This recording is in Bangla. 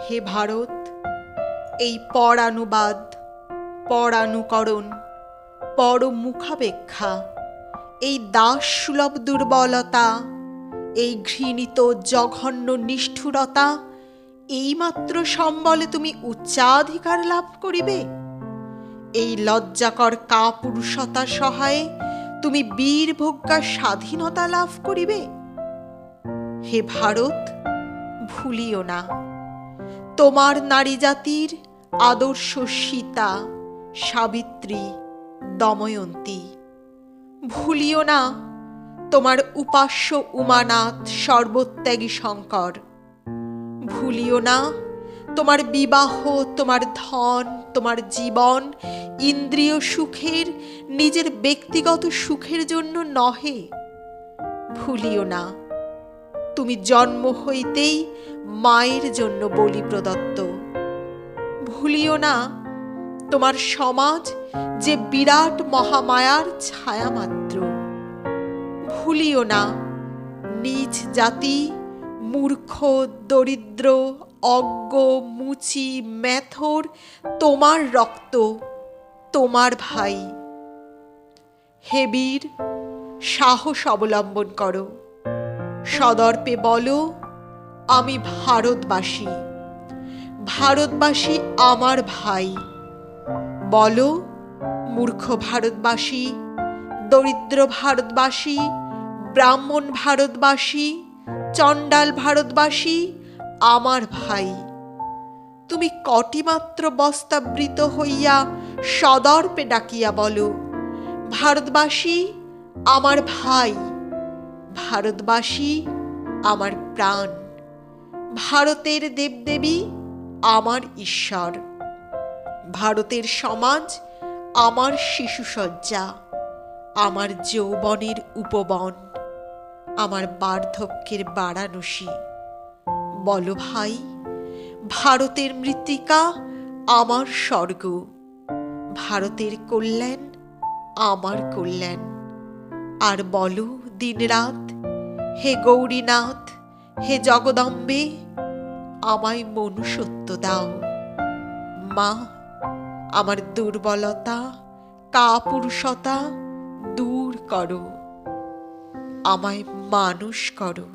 হে ভারত, এই পরানুবাদ, পরানুকরণ, পরমুখাপেক্ষা, এই দাসসুলভ দুর্বলতা, এই ঘৃণিত জঘন্য নিষ্ঠুরতা, এইমাত্র সম্বলে তুমি উচ্চাধিকার লাভ করিবে? এই লজ্জাকর কাপুরুষতার সহায়ে তুমি বীরভোগ্যা স্বাধীনতা লাভ করিবে? হে ভারত, ভুলিও না তোমার নারী জাতির আদর্শ সীতা, সাবিত্রী, দময়ন্তী। ভুলিও না তোমার উপাস্য উমানাথ, সর্বত্যাগী শঙ্কর। ভুলিও না তোমার বিবাহ, তোমার ধন, তোমার জীবন ইন্দ্রিয় সুখের, নিজের ব্যক্তিগত সুখের জন্য নহে। ভুলিও না তুমি জন্ম হইতেই মায়ের জন্য বলি প্রদত্ত। ভুলিও না তোমার সমাজ যে বিরাট মহামায়ার ছায়া মাত্র। ভুলিও না নিজ জাতি মূর্খ, দরিদ্র, অজ্ঞ, মুচি, মেথর তোমার রক্ত, তোমার ভাই। হে বীর, সাহস অবলম্বন করো, সদর্পে বলো, আমি ভারতবাসী, ভারতবাসী আমার ভাই। বলো, মূর্খ ভারতবাসী, দরিদ্র ভারতবাসী, ব্রাহ্মণ ভারতবাসী, চণ্ডাল ভারতবাসী আমার ভাই। তুমি কটিমাত্র বস্তাবৃত হইয়া সদর্পে ডাকিয়া বলো, ভারতবাসী আমার ভাই, ভারতবাসী আমার প্রাণ, ভারতের দেবদেবী আমার ঈশ্বর, ভারতের সমাজ আমার শিশুসজ্জা, আমার যৌবনের উপবন, আমার বার্ধক্যের বারাণসী। বলো ভাই, ভারতের মৃত্তিকা আমার স্বর্গ, ভারতের কল্যাণ আমার কল্যাণ। আর বলো দিনরাত, হে গৌরীনাথ, হে জগদম্বে, আমায় মনুষ্যত্ব দাও। মা, আমার দুর্বলতা, কাপুরুষতা দূর করো, আমায় মানুষ করো।